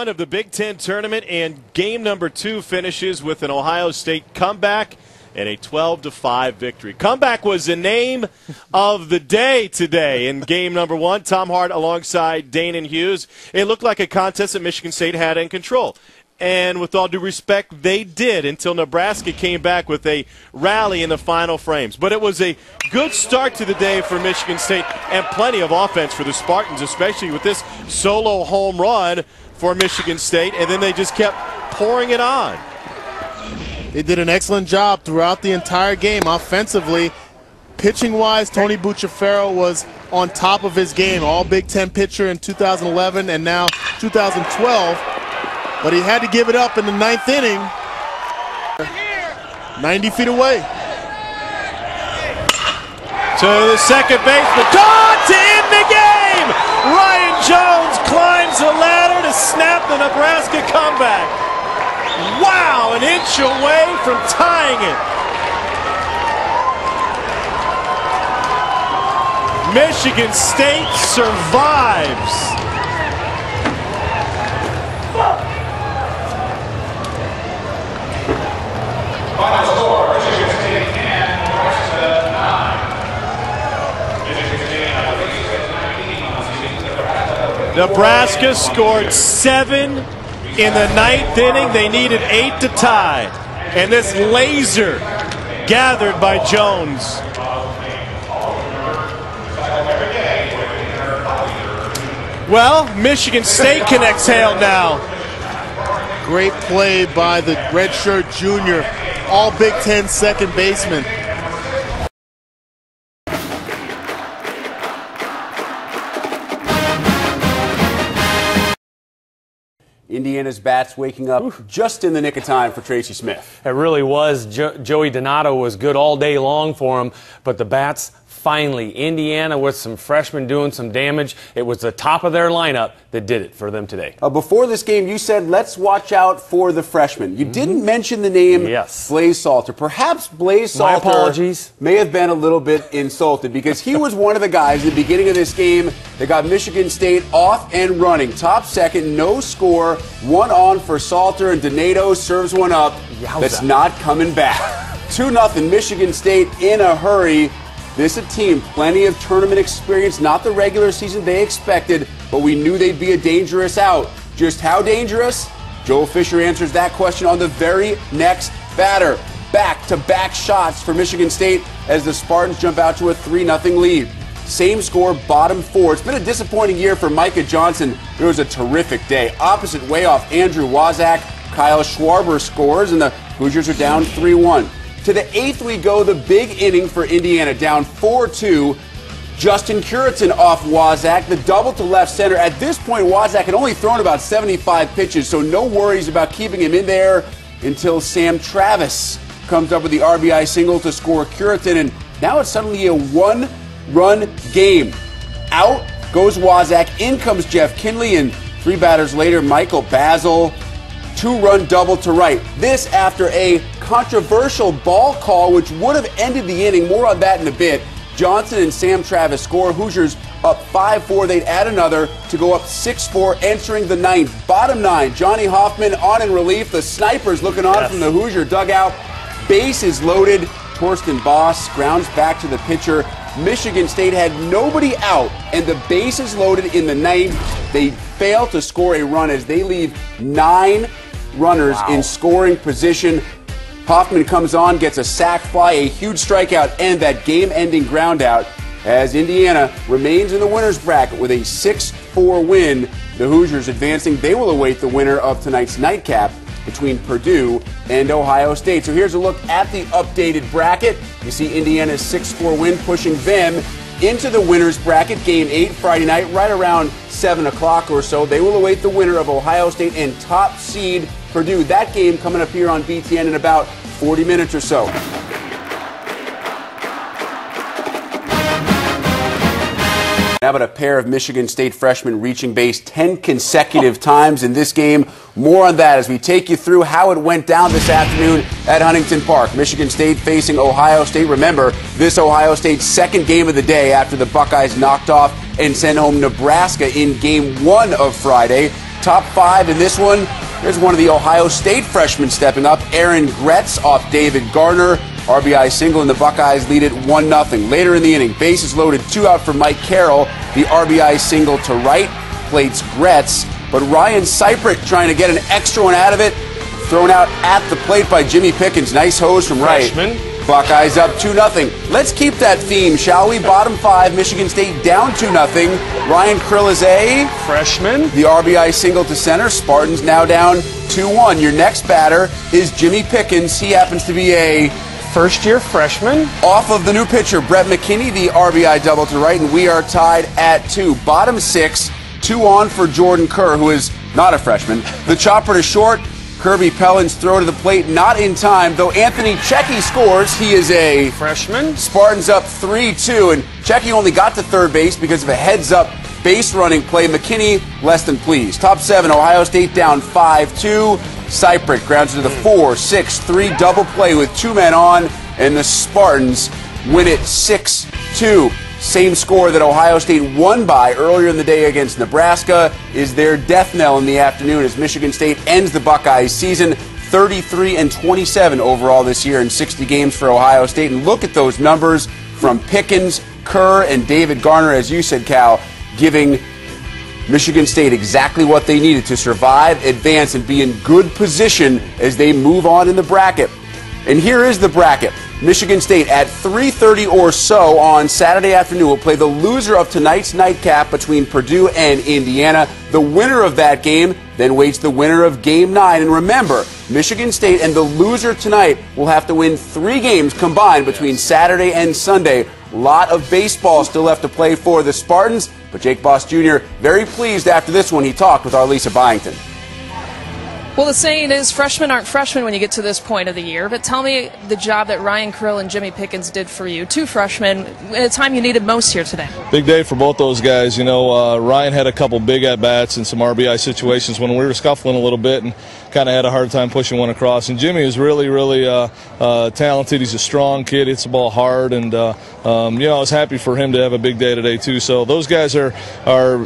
one of the Big Ten tournament, and game number 2 finishes with an Ohio State comeback and a 12-5 victory. Comeback was the name of the day today in game number 1. Tom Hart alongside Dane and Hughes. It looked like a contest that Michigan State had in control. And with all due respect, they did until Nebraska came back with a rally in the final frames. But it was a good start to the day for Michigan State and plenty of offense for the Spartans, especially with this solo home run for Michigan State. And then they just kept pouring it on. They did an excellent job throughout the entire game offensively. Pitching-wise, Tony Bucciferro was on top of his game. All Big Ten pitcher in 2011 and now 2012. But he had to give it up in the 9th inning. 90 feet away. To the second baseman. Gone to end the game! Ryan Jones climbs the ladder to snap the Nebraska comeback. Wow, an inch away from tying it. Michigan State survives. Final score, Michigan State and Nebraska 9. Nebraska scored 7 in the 9th inning. They needed 8 to tie. And this laser gathered by Jones. Well, Michigan State can exhale now. Great play by the redshirt junior, all Big Ten second baseman. Indiana's bats waking up just in the nick of time for Tracy Smith. It really was. Joey Donato was good all day long for him, but the bats finally, Indiana with some freshmen doing some damage. It was the top of their lineup that did it for them today. Before this game, you said, let's watch out for the freshmen. You didn't mention the name Blaze Salter. Perhaps Blaze Salter may have been a little bit insulted because he was one of the guys at the beginning of this game that got Michigan State off and running. Top second, no score, 1 on for Salter, and Donato serves one up that's not coming back. 2-0 Michigan State in a hurry. This a team, plenty of tournament experience, not the regular season they expected, but we knew they'd be a dangerous out. Just how dangerous? Joel Fisher answers that question on the very next batter. Back-to-back shots for Michigan State as the Spartans jump out to a 3-0 lead. Same score, bottom 4. It's been a disappointing year for Micah Johnson. It was a terrific day. Opposite way off, Andrew Waszak, Kyle Schwarber scores, and the Hoosiers are down 3-1. To the 8th we go, the big inning for Indiana, down 4-2. Justin Curitan off Waszak, the double to left center. At this point, Waszak had only thrown about 75 pitches, so no worries about keeping him in there until Sam Travis comes up with the RBI single to score Curitan, and now it's suddenly a 1-run game. Out goes Waszak, in comes Jeff Kinley, and 3 batters later, Michael Basil. 2-run double to right. This after a controversial ball call which would have ended the inning. More on that in a bit. Johnson and Sam Travis score. Hoosiers up 5-4. They'd add another to go up 6-4 entering the 9th. Bottom 9, Johnny Hoffman on in relief. The snipers looking on from the Hoosier dugout. Bases loaded. Torsten Boss grounds back to the pitcher. Michigan State had nobody out, and the bases loaded in the 9th. They fail to score a run as they leave 9 runners in scoring position. Hoffman comes on, gets a sac fly, a huge strikeout, and that game-ending ground out as Indiana remains in the winner's bracket with a 6-4 win. The Hoosiers advancing. They will await the winner of tonight's nightcap between Purdue and Ohio State. So here's a look at the updated bracket. You see Indiana's 6-4 win pushing them into the winner's bracket. Game 8 Friday night, right around 7 o'clock or so. They will await the winner of Ohio State and top seed Purdue. That game coming up here on BTN in about 40 minutes or so. How about a pair of Michigan State freshmen reaching base 10 consecutive times in this game? More on that as we take you through how it went down this afternoon at Huntington Park. Michigan State facing Ohio State. Remember, this Ohio State's second game of the day after the Buckeyes knocked off and sent home Nebraska in Game 1 of Friday. Top 5 in this one. There's one of the Ohio State freshmen stepping up. Aaron Gretz off David Garner. RBI single, and the Buckeyes lead it 1-0. Later in the inning, bases loaded, 2 out for Mike Carroll. The RBI single to right plates Gretz, but Ryan Seifert trying to get an extra one out of it. Thrown out at the plate by Jimmy Pickens. Nice hose from right. Freshman. Buckeyes up 2-0. Let's keep that theme, shall we? Bottom 5, Michigan State down 2-0. Ryan Krilize, freshman. The RBI single to center. Spartans now down 2-1. Your next batter is Jimmy Pickens. He happens to be a first-year freshman. Off of the new pitcher, Brett McKinney, the RBI double to right, and we are tied at 2. Bottom 6, 2 on for Jordan Kerr, who is not a freshman. The chopper to short. Kirby Pellin's throw to the plate, not in time, though Anthony Checky scores. He is a freshman. Spartans up 3-2, and Checky only got to third base because of a heads-up base running play. McKinney less than pleased. Top 7, Ohio State down 5-2. Seifert grounds to the 4-6-3 double play with 2 men on, and the Spartans win it 6-2. Same score that Ohio State won by earlier in the day against Nebraska is their death knell in the afternoon as Michigan State ends the Buckeyes season 33-27 overall this year in 60 games for Ohio State. And look at those numbers from Pickens, Kerr, and David Garner, as you said, Cal, giving Michigan State exactly what they needed to survive, advance, and be in good position as they move on in the bracket. And here is the bracket. Michigan State at 3:30 or so on Saturday afternoon will play the loser of tonight's nightcap between Purdue and Indiana. The winner of that game then waits the winner of Game 9. And remember, Michigan State and the loser tonight will have to win 3 games combined between Saturday and Sunday. A lot of baseball still left to play for the Spartans, but Jake Boss Jr. very pleased after this one. He talked with our Lisa Byington. Well, the saying is freshmen aren't freshmen when you get to this point of the year, but tell me the job that Ryan Krill and Jimmy Pickens did for you, 2 freshmen, at a time you needed most here today. Big day for both those guys. You know, Ryan had a couple big at-bats and some RBI situations when we were scuffling a little bit and kind of had a hard time pushing one across. And Jimmy is really, really talented. He's a strong kid, hits the ball hard, and, you know, I was happy for him to have a big day today, too. So those guys are,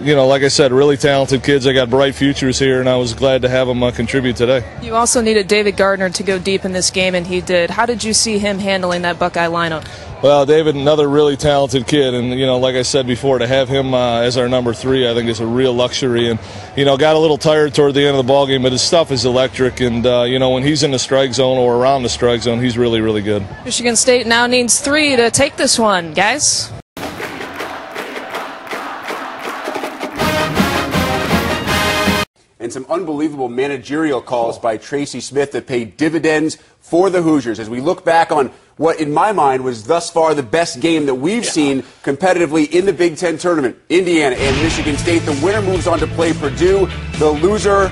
you know, like I said, really talented kids. They got bright futures here, and I was glad to have them contribute today. You also needed David Gardner to go deep in this game, and he did. How did you see him handling that Buckeye lineup? Well, David, another really talented kid, and, you know, like I said before, to have him as our number 3, I think is a real luxury. And, you know, got a little tired toward the end of the ballgame, but his stuff is electric, and, you know, when he's in the strike zone or around the strike zone, he's really, really good. Michigan State now needs 3 to take this one, guys. And some unbelievable managerial calls by Tracy Smith that paid dividends for the Hoosiers as we look back on what, in my mind, was thus far the best game that we've seen competitively in the Big Ten tournament. Indiana and Michigan State. The winner moves on to play Purdue. The loser,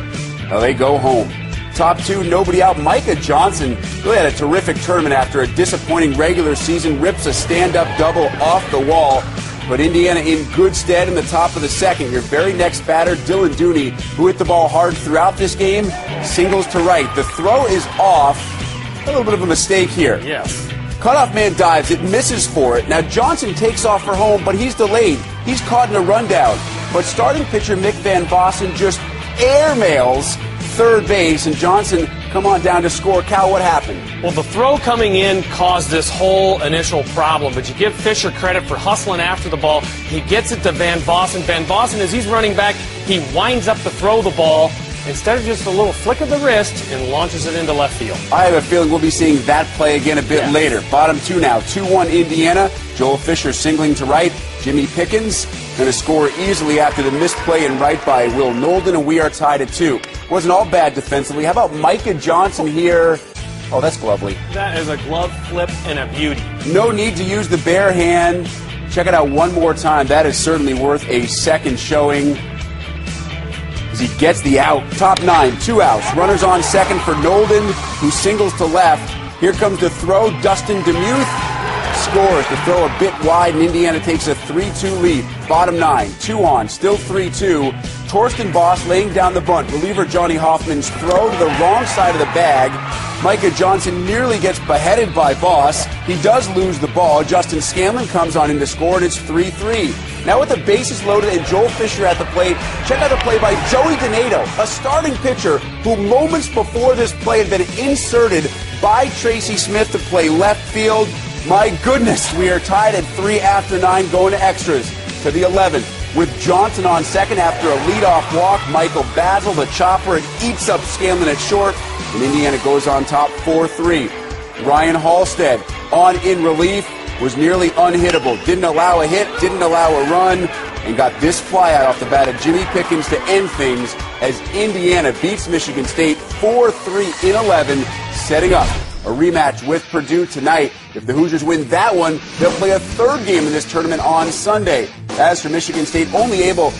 well, they go home. Top 2, nobody out. Micah Johnson really had a terrific tournament after a disappointing regular season. Rips a stand-up double off the wall. But Indiana in good stead in the top of the second. Your very next batter, Dylan Dooney, who hit the ball hard throughout this game, singles to right. The throw is off. A little bit of a mistake here. Yes. Cutoff man dives. It misses for it. Now Johnson takes off for home, but he's delayed. He's caught in a rundown. But starting pitcher Mick Van Vossen just airmails third base, and Johnson come on down to score. Cal, what happened? Well, the throw coming in caused this whole initial problem, but you give Fisher credit for hustling after the ball. He gets it to Van Vossen. Van Vossen, as he's running back, he winds up to throw the ball instead of just a little flick of the wrist and launches it into left field. I have a feeling we'll be seeing that play again a bit later. Bottom 2 now, 2-1 Indiana. Joel Fisher singling to right. Jimmy Pickens going to score easily after the missed play in right by Will Nolden, and we are tied at 2. Wasn't all bad defensively. How about Micah Johnson here? Oh, that's lovely. That is a glove flip and a beauty. No need to use the bare hand. Check it out one more time. That is certainly worth a second showing as he gets the out. Top 9, 2 outs. Runners on second for Nolden, who singles to left. Here comes the throw. Dustin DeMuth scores. The throw a bit wide, and Indiana takes a 3-2 lead. Bottom 9, 2 on, still 3-2. Torsten Boss laying down the bunt. Reliever Johnny Hoffman's throw to the wrong side of the bag. Micah Johnson nearly gets beheaded by Boss. He does lose the ball. Justin Scanlon comes on in to score, and it's 3-3. Now with the bases loaded and Joel Fisher at the plate, check out the play by Joey Donato, a starting pitcher who moments before this play had been inserted by Tracy Smith to play left field. My goodness, we are tied at 3 after 9, going to extras to the 11th. With Johnson on second after a leadoff walk, Michael Basil, the chopper, eats up Scanlon at short, and Indiana goes on top 4-3. Ryan Halstead on in relief, was nearly unhittable. Didn't allow a hit, didn't allow a run, and got this flyout off the bat of Jimmy Pickens to end things as Indiana beats Michigan State 4-3 in 11, setting up a rematch with Purdue tonight. If the Hoosiers win that one, they'll play a third game in this tournament on Sunday. As for Michigan State, only able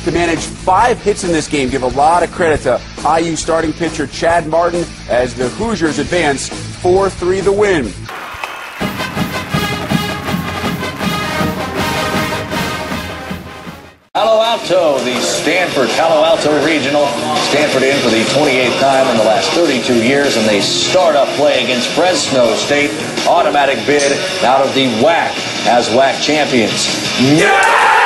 to manage 5 hits in this game. Give a lot of credit to IU starting pitcher Chad Martin as the Hoosiers advance 4-3 the win. Palo Alto, the Stanford Palo Alto Regional. Stanford in for the 28th time in the last 32 years, and they start up play against Fresno State. Automatic bid out of the WAC as WAC champions. Yeah!